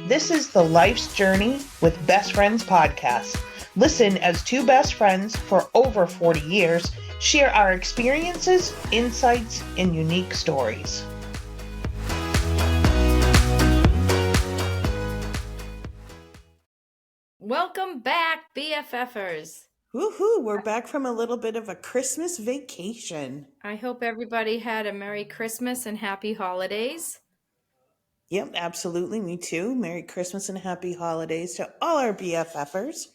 This is the Life's Journey with Best Friends podcast. Listen as two best friends for over 40 years share our experiences, insights, and unique stories. Welcome back, BFFers. Woohoo! We're back from a little bit of a Christmas vacation. I hope everybody had a Merry Christmas and Happy Holidays. Yep, absolutely. Me too. Merry Christmas and Happy Holidays to all our BFFers.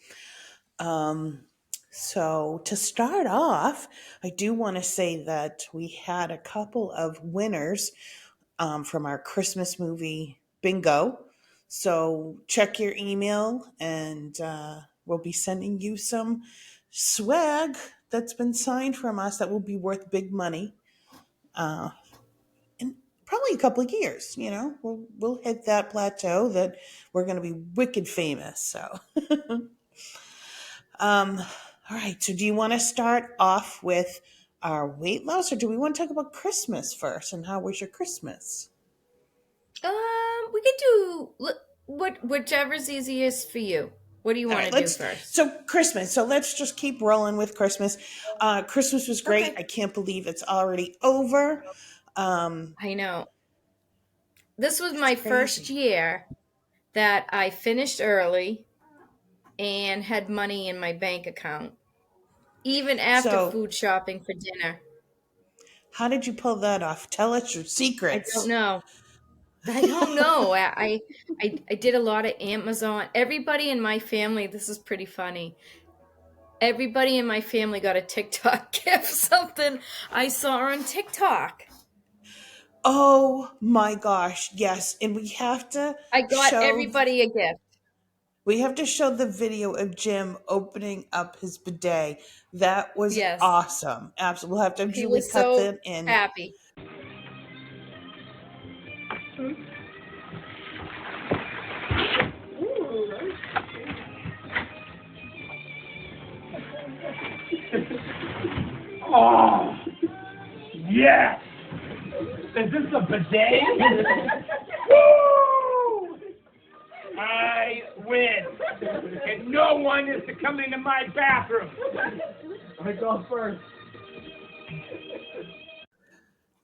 So to start off, I do want to say that we had a couple of winners from our Christmas movie bingo. So check your email and we'll be sending you some swag that's been signed from us that will be worth big money in probably a couple of years. You know, we'll hit that plateau that we're going to be wicked famous. So, all right. So do you want to start off with our weight loss, or do we want to talk about Christmas first? And how was your Christmas? We could do whichever's easiest for you. What do you All want right, to do first? so Christmas. So let's just keep rolling with Christmas. Christmas was great. Okay. I can't believe it's already over. I know. This was It's my first crazy. year that I finished early and had money in my bank account, even after So food shopping for dinner. how did you pull that off? Tell us your I don't secrets. know. I don't know. I did a lot of Amazon. Everybody in my family, this is pretty funny. Everybody in my family got a TikTok gift, something I saw on TikTok. Oh my gosh, yes. And I got show everybody a gift. we have to show the video of Jim opening up his bidet. That was Yes. awesome. Absolutely. We'll have to have He Julie was cut so that in. happy. Oh, yes! Is this a bidet? Woo! I win. And no one is to come into my bathroom. I go first.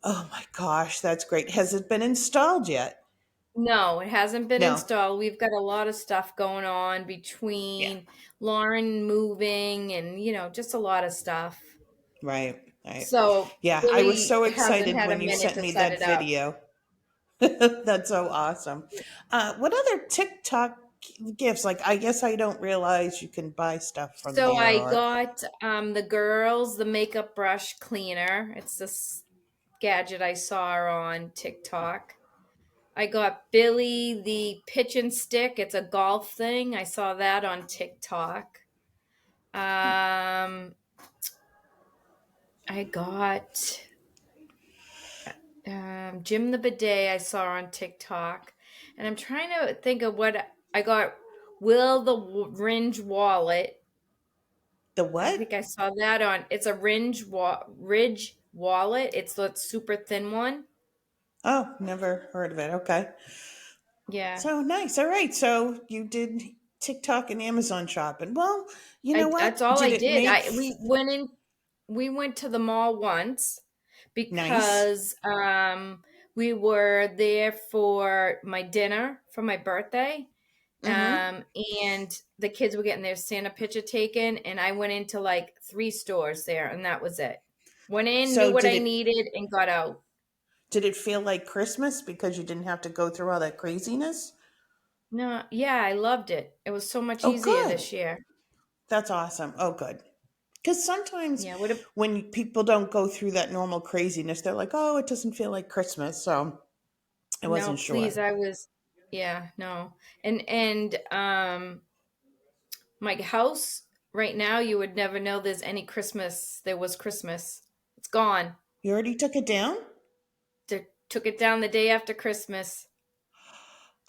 Oh my gosh, that's great. Has it been installed yet? No, it hasn't been No. installed. We've got a lot of stuff going on Yeah. between Lauren moving and, just a lot of stuff. Right. Right. So Yeah, I was Billy so hasn't excited had a when you minute sent to me set that it up. video. That's so awesome. What other TikTok gifts? Like, I guess I don't realize you can buy stuff from So there. I Or got the girls the makeup brush cleaner. It's this gadget I saw on TikTok. I got Billy the pitch and stick. It's a golf thing. I saw that on TikTok. I got Jim the bidet. I saw on TikTok, and I'm trying to think of what I got. Will the Ringe wallet. the I what? think I saw that on. It's a Ridge wallet. It's the super thin one. Oh, never heard of it. Okay. Yeah, So nice. All right. So you did TikTok and Amazon shopping. Well, you know what? that's all I Did it did. make We went to the mall once nice? because we were there for my dinner for my birthday. Mm-hmm. And the kids were getting their Santa picture taken, and I went into like 3 stores there, and that was it. Went in, knew So what I needed, and got out. did it feel like Christmas because you didn't have to go through all that craziness? No, yeah, I loved it. It was so much Oh, easier good. this year. That's awesome. Oh, good. Because sometimes Yeah, would have when people don't go through that normal craziness, they're like, "Oh, it doesn't feel like Christmas." So I no, wasn't please, sure. I was, yeah, no. And my house right now, you would never know there's any Christmas. There was Christmas. It's gone. You already took it down? Took it down the day after Christmas.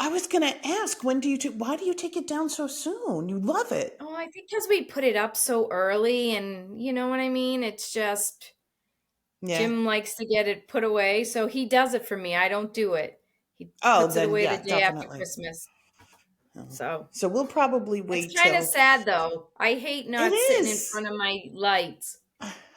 I was gonna ask, why do you take it down so soon? You love it. Oh, I think because we put it up so early, and you know what I mean? It's just Yeah. Jim likes to get it put away, so he does it for me. I don't do it. He Oh, puts it then away the yeah, day after definitely. Christmas. So So we'll probably it's wait kind of till sad though. I hate it not sitting in is. front of my lights.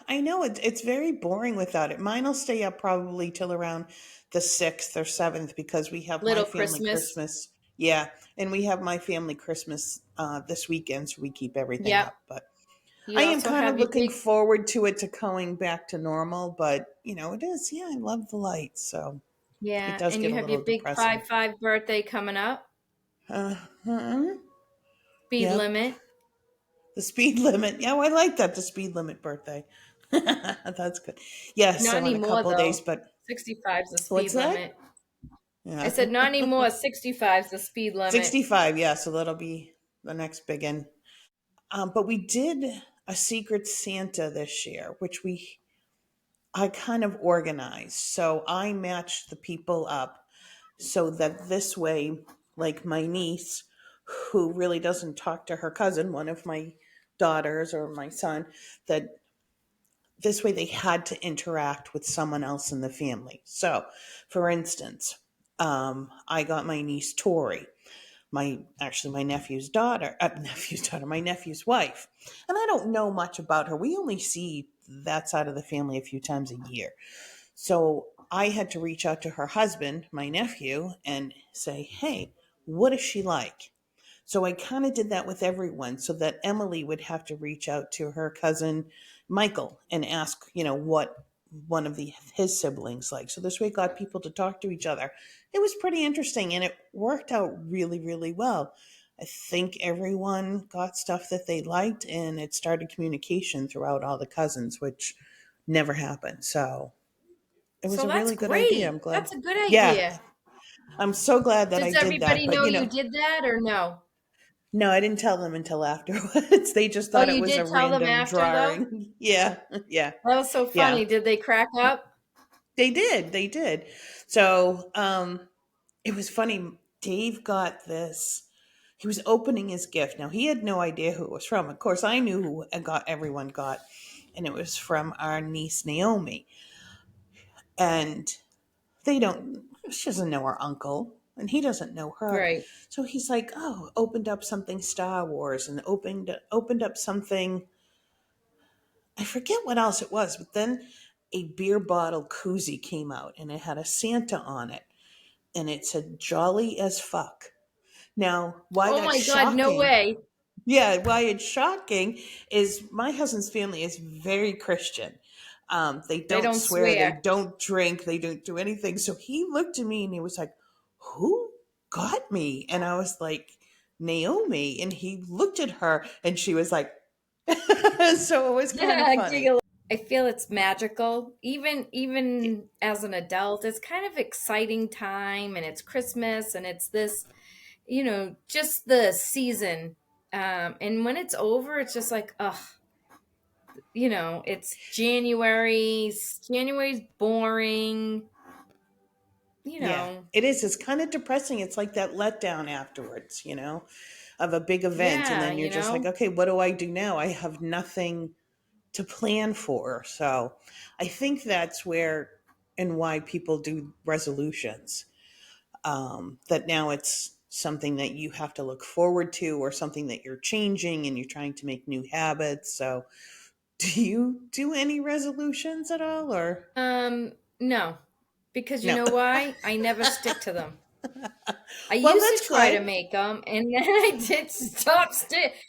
I know it's very boring without it. Mine will stay up probably till around the 6th or 7th because we have my Little family Christmas. Christmas. Yeah, and we have my family Christmas this weekend, so we keep everything Yep. up. But I You am also kind of have your looking big, forward to it to going back to normal. But it is. Yeah, I love the lights, so it yeah, does and get you a have your little big depressing. 5-5 birthday coming up. Uh-huh. Speed Yep. limit. The speed limit. Yeah, I like that. The speed limit birthday. That's good. Yes, Not so in a anymore couple of days, though. but 65 is the what's speed that? limit. I Yeah. said not anymore. 65 is the speed limit. 65, yeah, so that'll be the next big one. But we did a Secret Santa this year, which I kind of organized. So I matched the people up so that this way, like my niece, who really doesn't talk to her cousin, one of my daughters or my son, that this way they had to interact with someone else in the family. So, for instance, I got my niece Tori, my nephew's daughter, my nephew's wife, and I don't know much about her. We only see that side of the family a few times a year. So I had to reach out to her husband, my nephew, and say, "Hey, what is she like?" So I kind of did that with everyone so that Emily would have to reach out to her cousin Michael and ask, what one of his siblings like. So this way got people to talk to each other. It was pretty interesting and it worked out really, really well. I think everyone got stuff that they liked and it started communication throughout all the cousins, which never happened. So it was So a that's really good idea. great. I'm glad. That's a good Yeah, idea. I'm so glad that I Does did that. everybody But know you did that or no? no, I didn't tell them until afterwards. They just Oh, thought it you was a did tell them random after though? drawing. Yeah, yeah, That was so yeah. funny. Did they crack up? They did. They did. So it was funny. Dave got this. He was opening his gift. Now he had no idea who it was from. Of course, I knew who everyone got, and it was from our niece Naomi. And they don't. She doesn't know her uncle, and he doesn't know her. Right. So he's like, "Oh, opened up something Star Wars, and opened up something. I forget what else it was, but then a beer bottle koozie came out, and it had a Santa on it, and it said "Jolly as fuck." Now, why Oh that's my God, no shocking? way. Yeah, why it's shocking is my husband's family is very Christian. They They don't don't swear, they swear. don't drink, they don't do anything. So he looked at me and he was like, "Who got me?" And I was like, "Naomi." And he looked at her and she was like, so it was kind of funny. Giggle. I feel it's magical. Even as an adult, it's kind of exciting time and it's Christmas and it's this, just the season. And when it's over, it's just like, ugh, it's January. January's boring, you Yeah, know. it is. It's kind of depressing. It's like that letdown afterwards, of a big event. And Yeah, then you're just like, okay, what do I do now? I have nothing to plan for. So I think that's where and why people do resolutions. That now it's something that you have to look forward to or something that you're changing and you're trying to make new habits. So do you do any resolutions at all or No, because you no? know why? I never stick to them. I Well, used to that's try to good. make them, and then I did stop stick.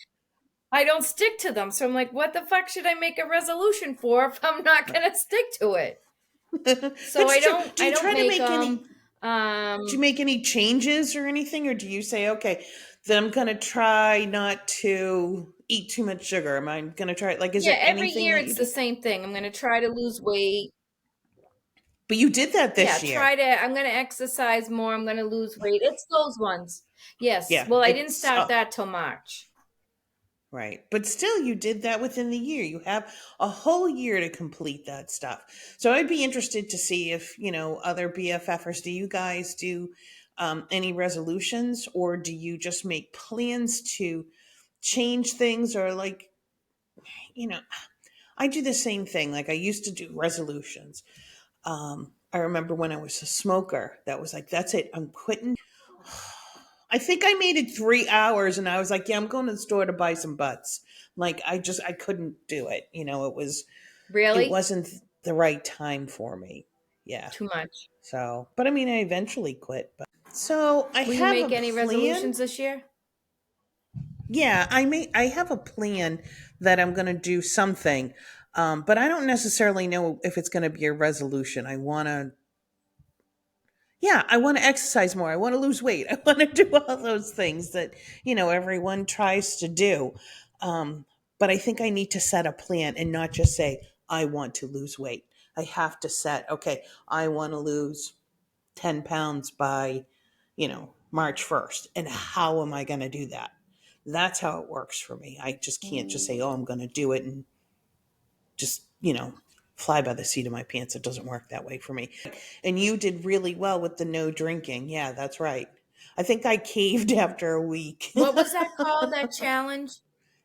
I don't stick to them, so I'm like, what the fuck should I make a resolution for if I'm not gonna stick to it? So That's I true. don't. Do I you don't try to make make them. any do you make any changes or anything or do you say, okay, then I'm going to try not to eat too much sugar? Am I going to try, like, is Yeah, there every anything year that you it's the do? same thing. I'm gonna try to lose weight. But you did that Yeah, this year. try to. I'm gonna exercise more. I'm gonna lose weight. It's those ones. Yes. Yeah, Well, I didn't it's start that till March. right. But still, you did that within the year. You have a whole year to complete that stuff. So I'd be interested to see if, other BFFers, do you guys do any resolutions or do you just make plans to change things or like, you know, I do the same thing. Like I used to do resolutions. I remember when I was a smoker, that was like, that's it, I'm quitting. I think I made it 3 hours, and I was like, "Yeah, I'm going to the store to buy some butts." Like I couldn't do it. It Really? wasn't the right time for me. Yeah. Too much. So, but I mean, I eventually quit. But so I Will you have a make any plan. resolutions this year? Yeah, I have a plan that I'm going to do something, but I don't necessarily know if it's going to be a resolution. I want to exercise more. I want to lose weight. I want to do all those things that everyone tries to do. But I think I need to set a plan and not just say I want to lose weight. I have to set, okay, I want to lose 10 pounds by March 1st, and how am I going to do that? That's how it works for me. I just can't just say, oh, I'm going to do it and just fly by the seat of my pants. It doesn't work that way for me. And you did really well with the no drinking. Yeah, that's right. I think I caved after a week. What was that called, that challenge?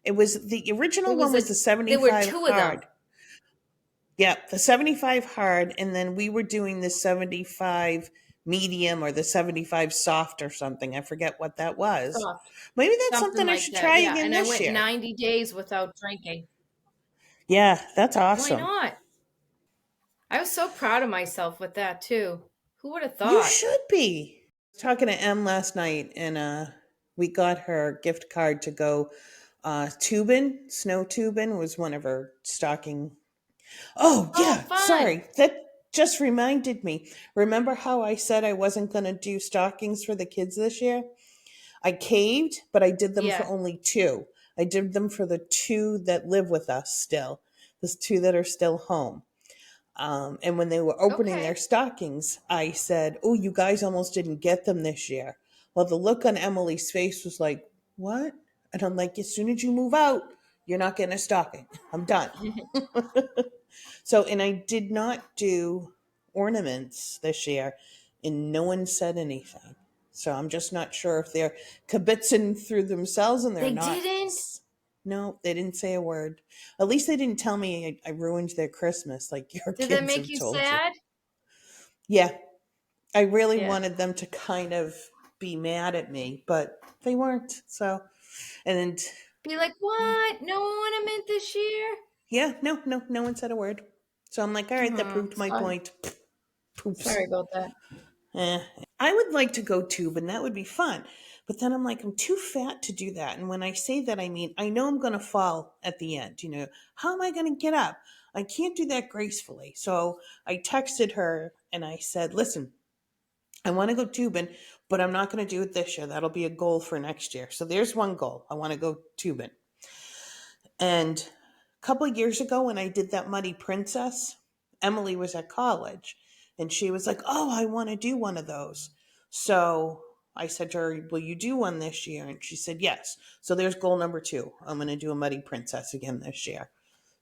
It was the It original was one was a the there were 75 two of them. hard. Yeah, the 75 hard, and then we were doing the 75 medium or the 75 soft or something. I forget what that was. Soft. Maybe that's Something something I like should that. try Yeah. again And I this went year. 90 days without drinking. Yeah, that's Why awesome. not? I was so proud of myself with that too. Who would have You thought? should be. I was talking to Em last night, and we got her gift card to go tubing. Snow tubing was one of her stocking. Oh, Oh, yeah, fun. sorry. That just reminded me. Remember how I said I wasn't going to do stockings for the kids this year? I caved, but I did them for Yeah. only two. I did them for the two that live with us still, the two that are still home. And when they were opening their Okay. stockings, I said, "Oh, you guys almost didn't get them this year." Well, the look on Emily's face was like, "What?" And I'm like, "As soon as you move out, you're not getting a stocking. I'm done." So, and I did not do ornaments this year, and no one said anything. So I'm just not sure if they're kibitzing through themselves and they're They not. didn't? No, they didn't say a word. At least they didn't tell me I ruined their Christmas like your Did that kids make have you told you. sad? Yeah, I really Yeah. wanted them to kind of be mad at me, but they weren't. So, and Be like, what? No ornament this year? yeah, no one said a word. So I'm like, all right, that Oh, proved my sorry. point. Poops. Sorry about that. Eh. I would like to go tube, and that would be fun. But then I'm like, I'm too fat to do that. And when I say that, I mean, I know I'm going to fall at the end. How am I going to get up? I can't do that gracefully. So I texted her and I said, listen, I want to go tubing, but I'm not going to do it this year. That'll be a goal for next year. So there's one goal. I want to go tubing. And a couple of years ago, when I did that Muddy Princess, Emily was at college and she was like, oh, I want to do one of those. So I said to her, will you do one this year? And she said, yes. So there's goal number 2. I'm going to do a Muddy Princess again this year.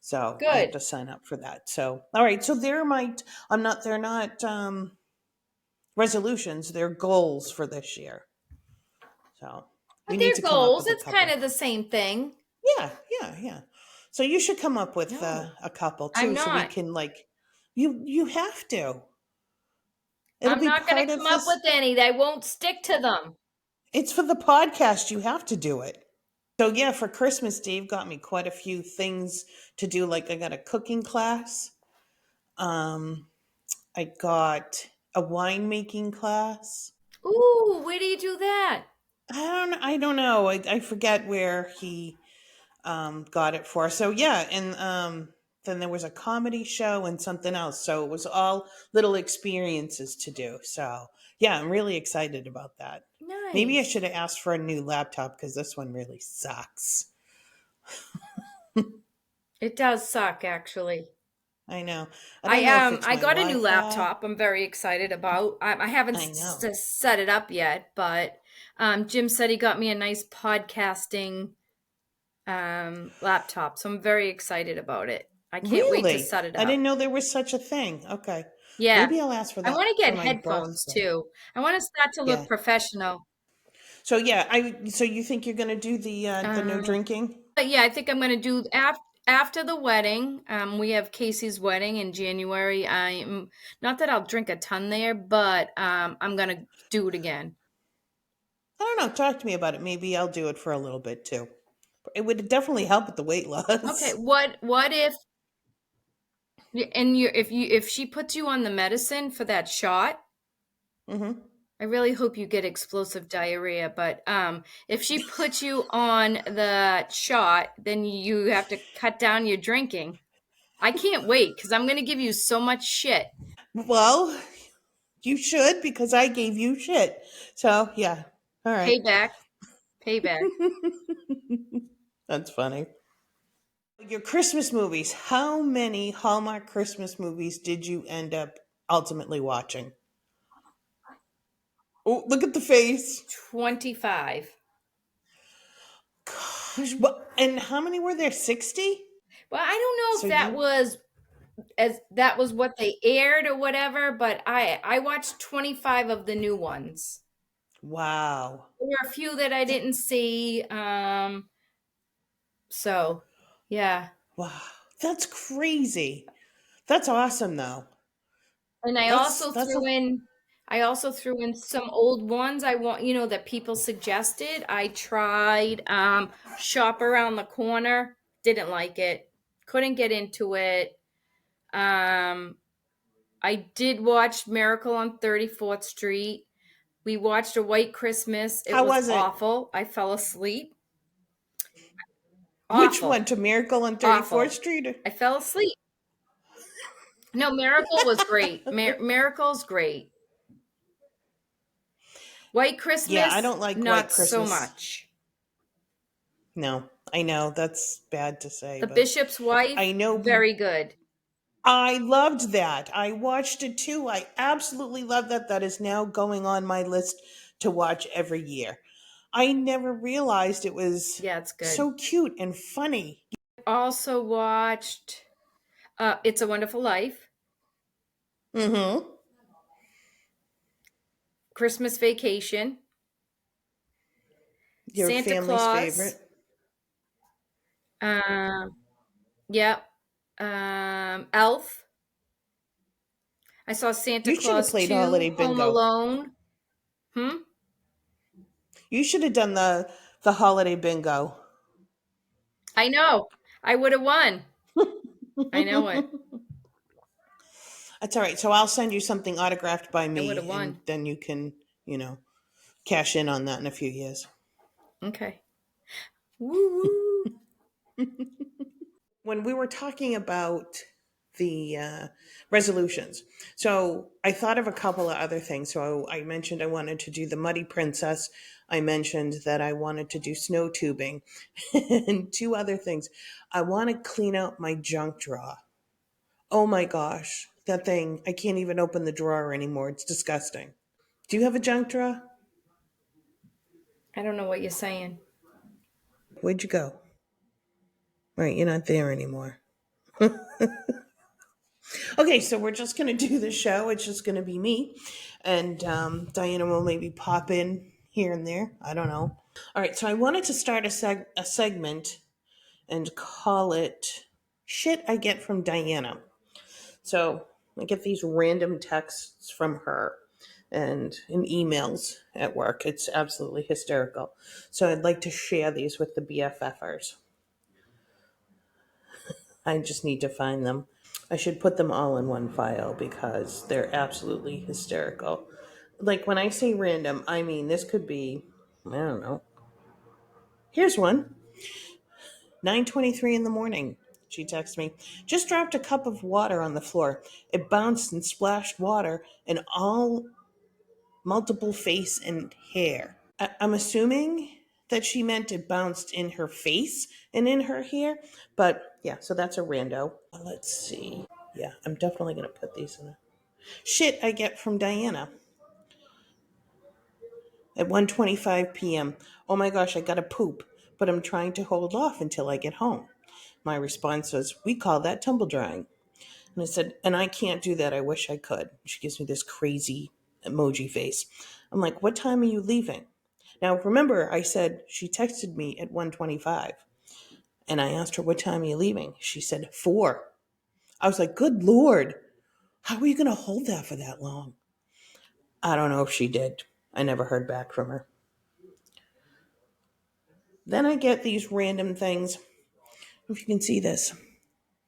So I have Good. to sign up for that. So, all right. So they're not resolutions, they're goals for this year. So we But need they're to come up goals. with a It's kind couple. of the same thing. Yeah. So you should come up with No, a couple I'm too, so we not. can you have to. It'll I'm be not going part to of come up this. with any. I won't stick to them. It's for the podcast. You have to do it. So yeah, for Christmas, Dave got me quite a few things to do. Like I got a cooking class. Um, I got a winemaking class. Ooh, where do you do that? I don't know. I forget where he got it for. So yeah, and then there was a comedy show and something else. So it was all little experiences to do. So yeah, I'm really excited about that. Maybe I Nice. should have asked for a new laptop because this one really sucks. It does suck, actually. I know. I don't know if it's I my got a new Wi-Fi. laptop. I'm very excited about. I haven't I know. set it up yet, but Jim said he got me a nice podcasting laptop, so I'm very excited about it. I can't wait to Really? set it I up. didn't know there was such a thing. Okay. Yeah, Maybe I'll ask for I that want to for get my headphones birthday. too. I want to start to look Yeah. professional. So yeah, so you think you're going to do the no Um, drinking? but yeah, I think I'm going to do after the wedding. We have Casey's wedding in January. I'm not that I'll drink a ton there, but I'm going to do it again. I don't know. Talk to me about it. Maybe I'll do it for a little bit too. It would definitely help with the weight Okay, loss. what if and if she puts you on the medicine for that shot, Hmm. I really hope you get explosive diarrhea, but if she puts you on the shot, then you have to cut down your drinking. I can't wait because I'm going to give you so much shit. Well, you should because I gave you shit. So, yeah. All right. Payback, payback. That's funny. Your Christmas movies. How many Hallmark Christmas movies did you end up ultimately watching? Oh, look at the face. 25. Gosh, what? And how many were there? 60? Well, I don't know So if that you, was as that was what they aired or whatever, but I watched 25 of the new ones. wow. There were a few that I didn't see. So yeah. Wow. That's crazy. That's awesome though. And That's a I also threw in some old ones I want, that people suggested. I tried Shop Around the Corner, didn't like it. Couldn't get into it. Um I did watch Miracle on 34th Street. We watched A White Christmas. It How was was it? awful. I fell asleep. Which one? Awful. To Miracle on 34th Awful. Street? I fell asleep. No, Miracle was great. Miracle's great. White Yeah, I Christmas, don't like White not so Christmas. much. No, I know that's bad to say, The but Bishop's Wife, I know very good. I loved that. I watched it too. I absolutely love that. That is now going on my list to watch every year. I never realized it was Yeah, it's good. so cute and funny. Also watched It's a Wonderful Life, Mm-hmm. Christmas Vacation, Your Santa family's Claus. favorite. Um, yep. Elf. I saw Santa You should have Claus played Holiday 2, Home Bingo. Alone. Hmm? You should have done the Holiday Bingo. I know. I would have won. I know it. That's all right. So I'll send you something autographed by I would me, have and won. then you can, you know, cash in on that in a few years. Okay. Woo woo. When we were talking about the resolutions, so I thought of a couple of other things. So I mentioned I wanted to do the Muddy Princess. I mentioned that I wanted to do snow tubing, and two other things. I want to clean out my junk drawer. Oh my gosh, that thing! I can't even open the drawer anymore. It's disgusting. Do you have a junk drawer? I don't know what you're saying. Where'd you go? Right, you're not there anymore. Okay, so we're just going to do the show. It's just going to be me. And Diana will maybe pop in here and there. I don't know. All right, so I wanted to start a segment and call it Shit I Get from Diana. So I get these random texts from her and in emails at work. It's absolutely hysterical. So I'd like to share these with the BFFers. I just need to find them. I should put them all in one file because they're absolutely hysterical. Like when I say random, I mean this could be, I don't know. Here's one. 9:23 in the morning. She texts me, just dropped a cup of water on the floor. It bounced and splashed water in all multiple face and hair. I'm assuming that she meant it bounced in her face and in her hair, but yeah, so that's a rando. Let's see. Yeah, I'm definitely going to put these in. Shit I get from Diana at 1:25 p.m. Oh my gosh, I got to poop, but I'm trying to hold off until I get home. My response was, "We call that tumble drying." And I said, "And I can't do that. I wish I could." She gives me this crazy emoji face. I'm like, "What time are you leaving?" Now, remember, I said she texted me at 1:25, and I asked her, "What time are you leaving?" She said, 4. I was like, "Good Lord, how are you going to hold that for that long?" I don't know if she did. I never heard back from her. Then I get these random things. If you can see this, it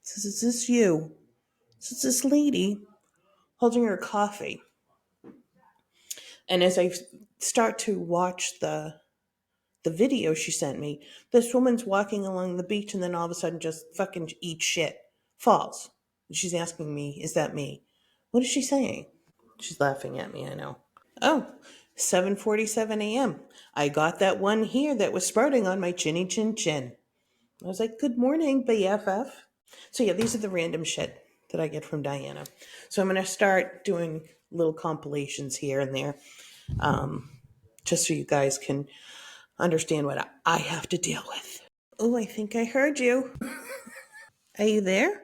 says, "Is this you?" It's this lady holding her coffee. And as I start to watch the video she sent me, this woman's walking along the beach and then all of a sudden just fucking eats shit, falls. And she's asking me, "Is that me?" What is she saying? She's laughing at me, I know. Oh, 7:47 a.m. I got that one here that was sprouting on my chinny chin chin. I was like, "Good morning, BFF." So yeah, these are the random shit that I get from Diana. So I'm gonna start doing little compilations here and there, just so you guys can understand what I have to deal with. Oh, I think I heard you. Are you there?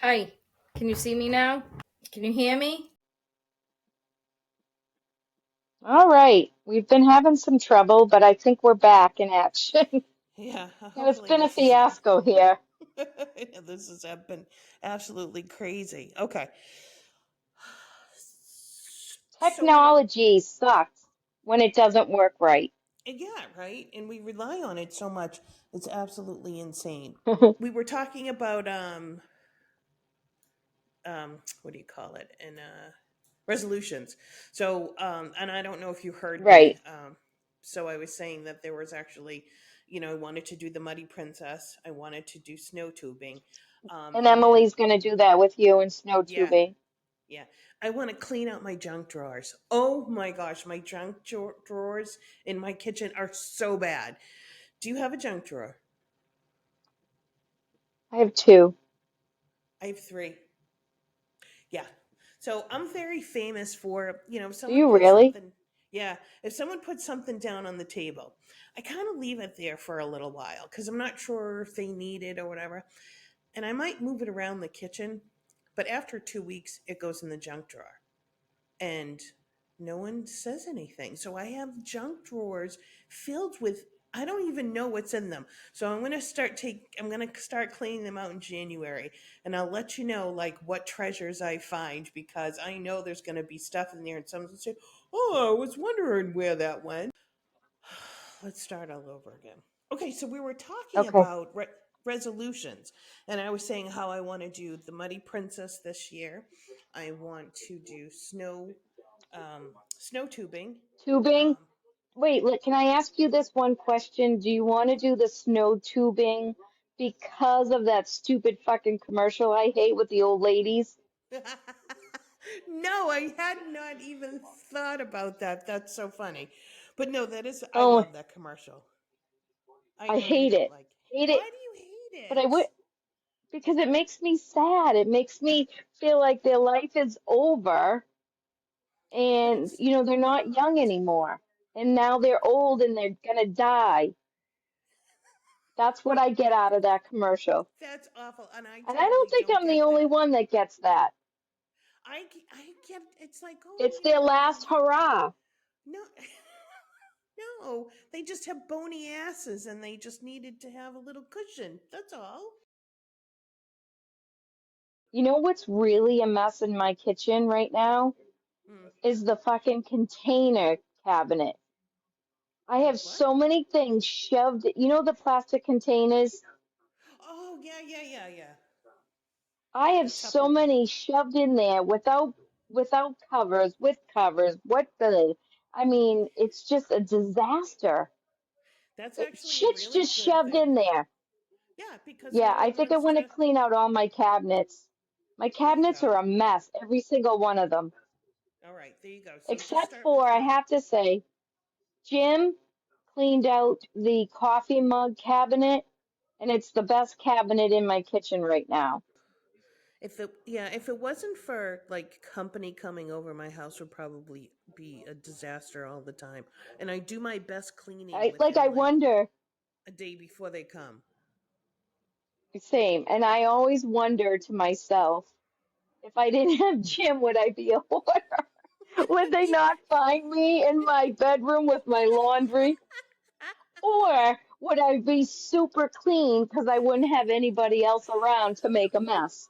Hi, can you see me now? Can you hear me? All right. We've been having some trouble, but I think we're back in action. Yeah, It's hopefully been a this is fiasco here. this has been absolutely crazy. Okay. So what Technology sucks when it doesn't work right. yeah, right? And we rely on it so much. It's absolutely insane. We were talking about what do you call it? And resolutions. So and I don't know if you heard me. Right. So I was saying that there was actually, I wanted to do the Muddy Princess. I wanted to do snow tubing. And And then Emily's going to do that with you in snow yeah, tubing. yeah. I want to clean out my junk drawers. Oh my gosh, my junk drawers in my kitchen are so bad. Do you have a junk drawer? I have two. I have three. Yeah. So I'm very famous for, if Do someone you puts really? something, yeah, if someone puts something down on the table, I kind of leave it there for a little while because I'm not sure if they need it or whatever. And I might move it around the kitchen, but after 2 weeks, it goes in the junk drawer. And no one says anything. So I have junk drawers filled with I don't even know what's in them. So I'm going to start cleaning them out in January and I'll let you know like what treasures I find because I know there's going to be stuff in there and someone's going to say, "Oh, I was wondering where that went." Let's start all over again. Okay, so we were talking Okay. about resolutions, and I was saying how I want to do the Muddy Princess this year. I want to do snow tubing. Tubing. Um, Wait, can I ask you this one question? Do you want to do the snow tubing because of that stupid fucking commercial I hate with the old ladies? no, I had not even thought about that. That's so funny. But no, I Oh, love that commercial. I I know you hate don't it. like it. Hate it. Why do you hate But I it? would. Because it makes me sad. It makes me feel like their life is over But and, it's they're not not. young anymore. And now they're old and they're gonna die. That's what I get out of that commercial. That's awful. And I And I don't totally think don't I'm the get only that. one that gets that. I get it's like, oh, It's their last they hurrah. no no, they just have bony asses and they just needed to have a little cushion. That's all. You know what's really a mess in my kitchen right now? Hmm. Is the fucking container cabinet. I The have what? so many things shoved, the plastic containers? Oh yeah, yeah, yeah, yeah. I The have so Tupperware. many shoved in there without covers, with covers. What the? I mean, it's just a disaster. That's actually a Shit's really just good shoved thing. in there. Yeah, because Yeah, no I one think I wants want to to. clean out all my cabinets. My There you cabinets are go. a mess, every single one of them. All right, there you go. So just Except start with for, I one. have to say, Jim cleaned out the coffee mug cabinet, and it's the best cabinet in my kitchen right now. If it wasn't for like company coming over, my house would probably be a disaster all the time. And I do my best cleaning I within like wonder, a day before they come. same, and I always wonder to myself, if I didn't have Jim, would I be a hoarder? Would they not find me in my bedroom with my laundry? Or would I be super clean because I wouldn't have anybody else around to make a mess?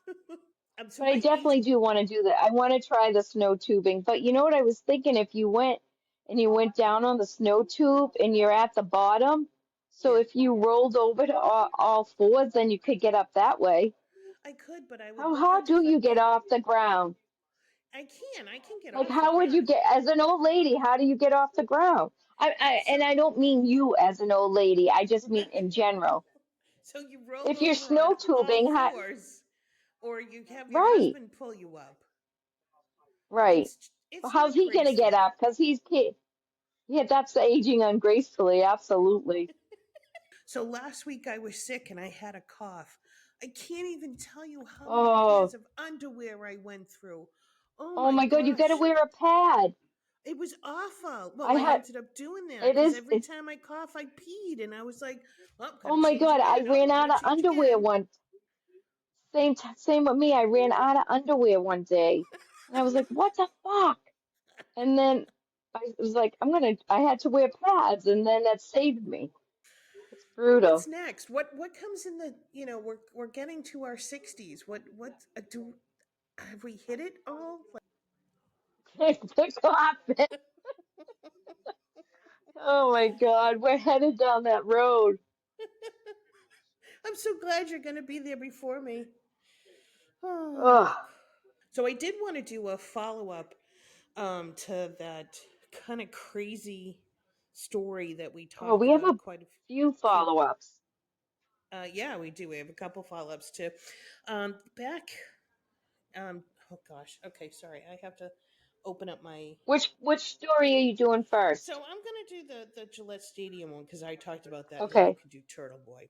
So But I my definitely agent. do want to do that. I want to try the snow tubing. But you know what I was thinking? If you went and you went down on the snow tube and you're at the bottom, So Yeah. if you rolled over to all fours, then you could get up that way. I could, but I would How look hard like a do you get fucking. off the ground? I can get Like, off the how would you ground. get, as an old lady, how do you get off the ground? And So I don't mean you as an old lady. I just mean in general. so you roll If you're over on snow all tubing, fours, or you have your right, husband pull you up. right. Well, It's how's not he gonna get graceful. up? Because yeah, that's aging ungracefully, absolutely. So last week I was sick and I had a cough. I can't even tell you how many pairs Oh, of underwear I went through. Oh oh my my God, you gotta gosh. wear a pad. It was awful. Well, I I had, ended up doing that it because is, every it's, time I cough, I peed. And I was like, oh, oh gotta my change God, I again. Oh, ran out gotta of change underwear again. one, same with me. I ran out of underwear one day. And I was like, what the fuck? And then I was like, I had to wear pads, and then that saved me. It's What's brutal. next? What comes in the, we're getting to our 60s. What do have we hit it all? The coffin. Oh my God, we're headed down that road. I'm so glad you're going to be there before me. Oh. Ugh. So I did want to do a follow up to that kind of crazy story that we Oh, talked we have about a quite a few few. follow-ups. Yeah, we do. We have a couple follow ups too. Back. Oh gosh. Okay, sorry. I have to open up my. Which story are you doing So first? I'm gonna do the Gillette Stadium one because I talked about that, and then you Okay, can do Turtle Boy.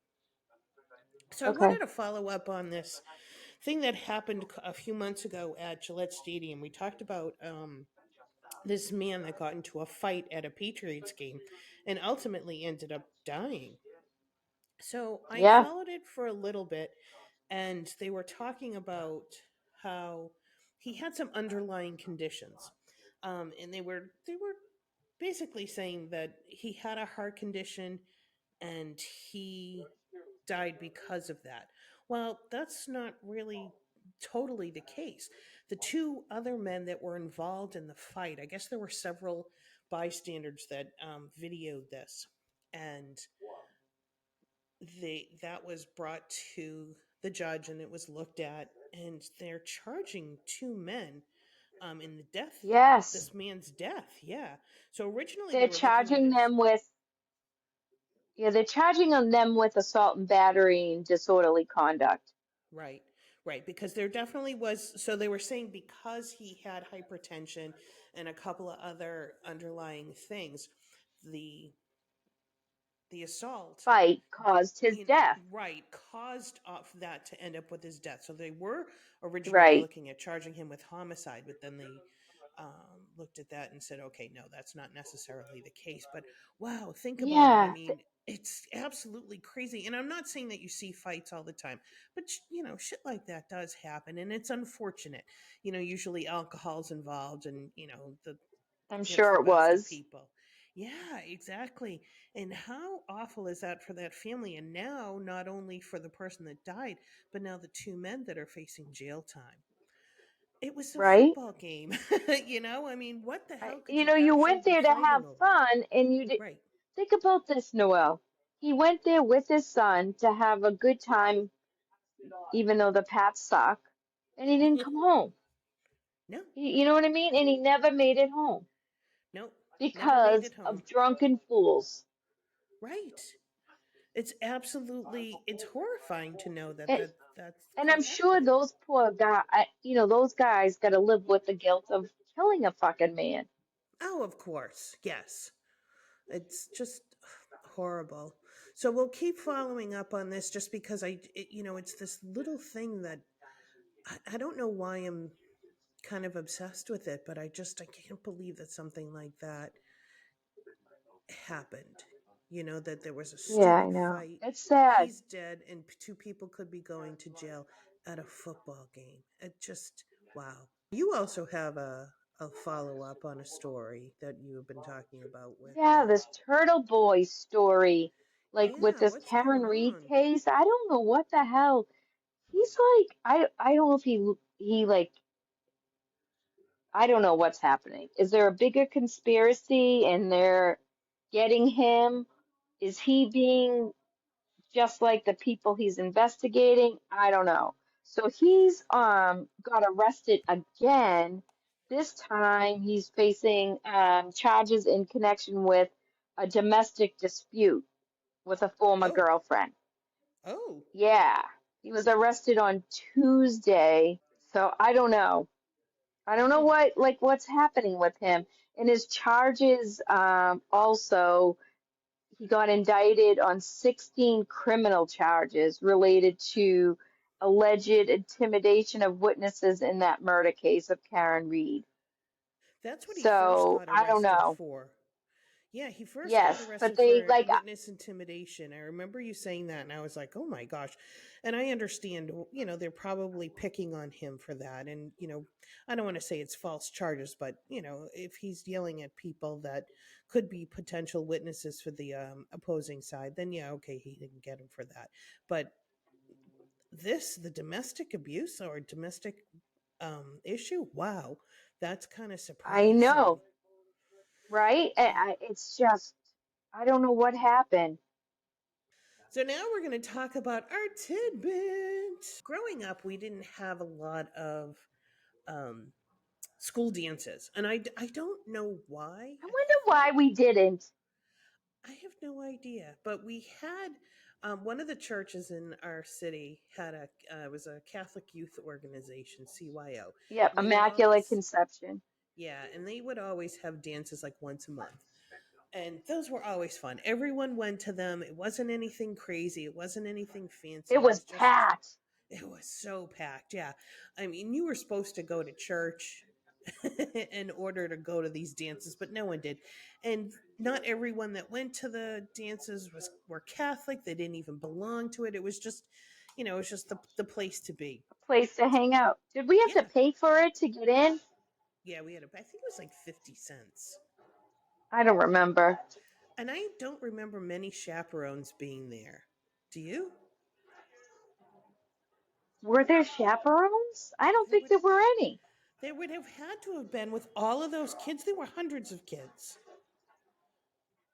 So I wanted okay. to follow up on this thing that happened a few months ago at Gillette Stadium. We talked about this man that got into a fight at a Patriots game and ultimately ended up dying. So I Yeah. followed it for a little bit, and they were talking about how he had some underlying conditions, and they were basically saying that he had a heart condition and he died because of that. Well, that's not really totally the case. The two other men that were involved in the fight, I guess there were several bystanders that videoed this, and that was brought to the judge and it was looked at, and they're charging two men in the death Yes. this man's death. Yeah. So originally they They're were looking at charging it. them with Yeah, they're charging on them with assault and battery and disorderly conduct. Right, right. Because there definitely was. So they were saying because he had hypertension and a couple of other underlying things, the the assault, Fight caused his death. right, caused off that to end up with his death. So they were originally Right. looking at charging him with homicide, but then they looked at that and said, okay, no, that's not necessarily the case. But wow, think about it. I Yeah. mean, it's absolutely crazy. And I'm not saying that you see fights all the time, but shit like that does happen, and it's unfortunate. Usually alcohol's involved, and the I'm gets sure the it best of was. people. Yeah, exactly. And how awful is that for that family? And now, not only for the person that died, but now the two men that are facing jail time. It was a Right? football game. I mean, what the hell could You you know, you actually went be there to fighting have over? fun, and you did. Right. Think about this, Noel. He went there with his son to have a good time, even though the Pats suck, and he didn't come home. No, You know what I mean? And he never made it home no, never made because it home. of drunken fools. Right. It's horrifying to know that And, that and could I'm sure happen. those poor guys, those guys got to live with the guilt of killing a fucking man. Oh, of course. Yes. It's just horrible. So we'll keep following up on this just because it's this little thing that I don't know why I'm kind of obsessed with it, but I can't believe that something like that happened. That there was a Yeah, I stupid know. fight. It's sad. He's dead, and two people could be going to jail at a football game. It just, wow. You also have a follow up on a story that you have been talking about with. Yeah, this Turtle Boy story, like with Yeah, this what's Karen going Reed on? case. I don't know what the hell. He's like, I don't know if he like, I don't know what's happening. Is there a bigger conspiracy and they're getting him, Is he being just like the people he's investigating? I don't know. So he's got arrested again. This time he's facing charges in connection with a domestic dispute with a former Oh, girlfriend. oh. Yeah, he was arrested on Tuesday. So I don't know. I don't know Hmm. what's happening with him. And his charges also he got indicted on 16 criminal charges related to alleged intimidation of witnesses in that murder case of Karen Reed. That's what he first So got I don't arrested know. for. Yeah, he first got Yes, but arrested they for like witness intimidation. I remember you saying that, and I was like, oh my gosh. And I understand, they're probably picking on him for that. And, I don't want to say it's false charges, but, if he's yelling at people that could be potential witnesses for the opposing side, then yeah, okay, he didn't get him for that. But the domestic abuse or domestic issue, wow, that's kind of I surprising. know, right? It's just I don't know what happened. So now we're going to talk about our tidbit. Growing up, we didn't have a lot of um, school dances, and I don't know why. I wonder why we didn't. I have no idea, but we had one of the churches in our city had it was a Catholic youth organization, CYO, Yep, and they would Immaculate always Conception. and they would always have dances like once a month. And those were always fun. Everyone went to them. It wasn't anything crazy. It wasn't anything It fancy. It was was just packed. It was so packed. Yeah. I mean, you were supposed to go to church in order to go to these dances, but no one did. And not everyone that went to the dances were Catholic. They didn't even belong to it. It was just, it was just the place to be. A place to hang out. Did we have to Yeah. pay for it to get in? Yeah, I think it was like 50 cents. I don't remember. And I don't remember many chaperones being there. Do you? Were there chaperones? I don't There think would there were any. there would have had to have been with all of those kids. There were hundreds of kids.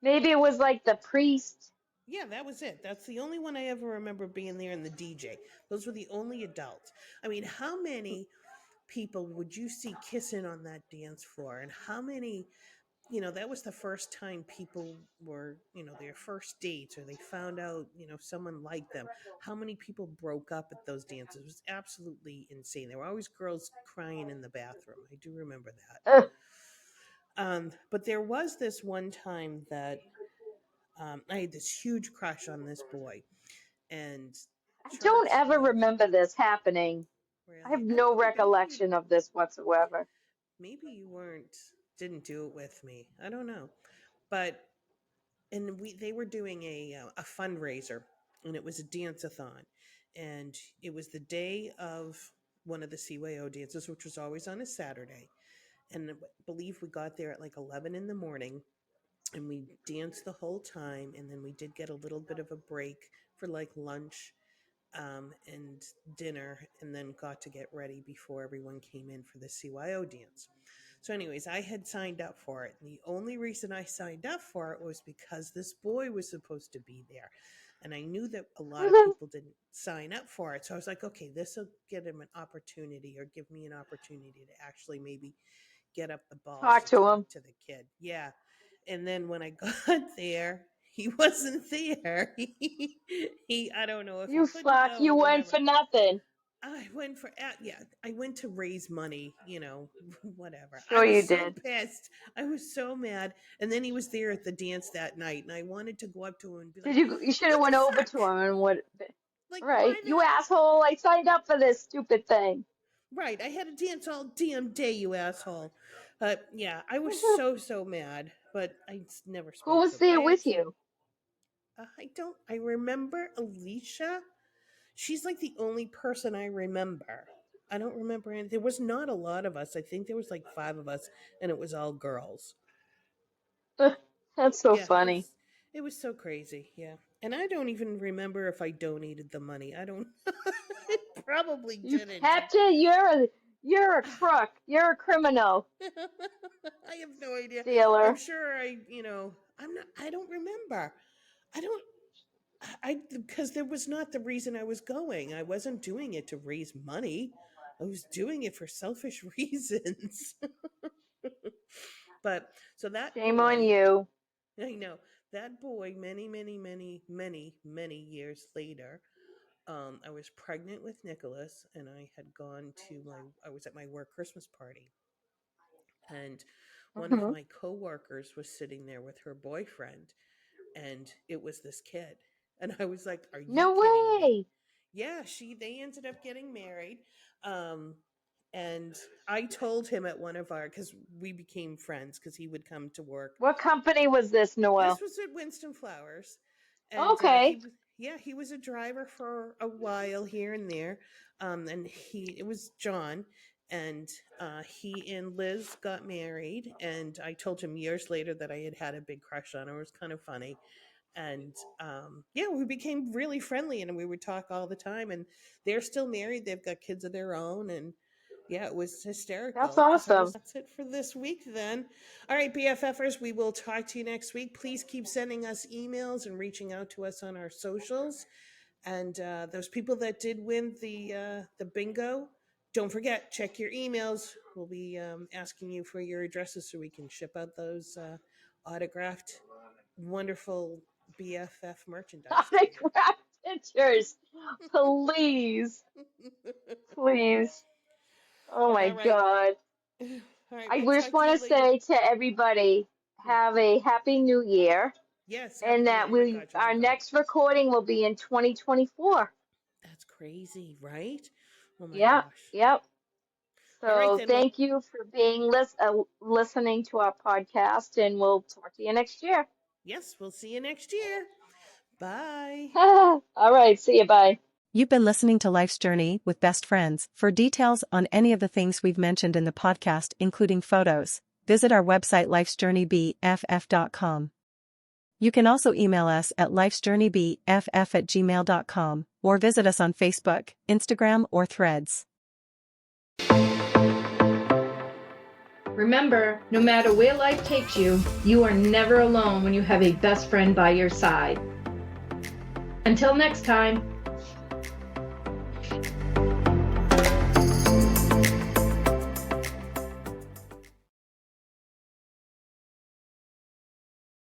Maybe it was like the priest. Yeah, that was it. That's the only one I ever remember being there, and the DJ. Those were the only adults. I mean, how many people would you see kissing on that dance floor? And how many, that was the first time people were, their first dates or they found out, someone liked them. How many people broke up at those dances? It was absolutely insane. There were always girls crying in the bathroom. I do remember that. Ugh, But there was this one time that I had this huge crush on this boy, and I don't church ever was remember this happening. I have really. I no don't know. recollection of this whatsoever. Maybe you didn't do it with me. I don't know, but and they were doing a fundraiser, and it was a dance-a-thon, and it was the day of one of the CYO dances, which was always on a Saturday, and I believe we got there at like 11 in the morning, and we danced the whole time, and then we did get a little bit of a break for like lunch and dinner, and then got to get ready before everyone came in for the CYO dance. So, anyways, I had signed up for it. And the only reason I signed up for it was because this boy was supposed to be there. And I knew that a lot of people didn't sign up for it. So I was like, okay, this will get him an opportunity or give me an opportunity to actually maybe get up the balls Talk to to talk him. to the kid. Yeah. And then when I got there, he wasn't there. I don't know if he You couldn't fuck, go you or went whatever. for nothing. I went to raise money, whatever. I Sure you was so did. pissed. I was so mad. And then he was there at the dance that night, and I wanted to go up to him and be Did like, you should have "What the went over to fuck? him and what Like, right. why You the asshole, I signed up for this stupid thing. right? I had to dance all damn day, you asshole." But yeah, I was so mad. But never Who spoke to was him. there with you? I don't. I remember Alicia. She's like the only person I remember. I don't remember any. There was not a lot of us. I think there was like 5 of us, and it was all girls. That's so Yeah, funny. it was so crazy. Yeah, and I don't even remember if I donated the money. I don't. I probably You didn't. kept it. You're a crook. You're a criminal, I have no idea. I'm stealer. sure I'm not. I don't remember. I don't. I because there was not the reason I was going. I wasn't doing it to raise money. I was doing it for selfish reasons. But so that Shame on boy, you. I know that boy. Many years later, I was pregnant with Nicholas, and I had gone to my. I was at my work Christmas party, and one of Hmm. my coworkers was sitting there with her boyfriend, and it was this kid, and I was like, "Are you No kidding me?" way. Yeah, they ended up getting married. Um, and I told him at one of our, because we became friends, because he would come to work. What company was this, This Noel? was at Winston Flowers, and Okay. he was a driver for a while here and there. And it was John, and he and Liz got married, and I told him years later that I had a big crush on her. It was kind of funny, and yeah, we became really friendly, and we would talk all the time, and they're still married. They've got kids of their own, and yeah, it was That's hysterical because awesome. that's it for this week then. All right, BFFers, we will talk to you next week. Please keep sending us emails and reaching out to us on our socials. And those people that did win the bingo, don't forget, check your emails. We'll be asking you for your addresses so we can ship out those autographed wonderful BFF merchandise to Autograph pictures. Please. you. Please. Oh my All right. God. All right, I we'll just talk to want you to later. say to everybody, have a happy new year, Yes, and happy new. that Oh my God, you our forgot. next recording will be in 2024. That's crazy, right? Oh my Yep, gosh. yep. All right So then. Well, thank you for being listening to our podcast, and we'll talk to you next year. yes, we'll see you next year. Bye. All right, see you. Bye. You've been listening to Life's Journey with Best Friends. For details on any of the things we've mentioned in the podcast, including photos, visit our website lifesjourneybff.com. You can also email us at lifesjourneybff@gmail.com, or visit us on Facebook, Instagram, or Threads. Remember, no matter where life takes you, you are never alone when you have a best friend by your side. Until next time.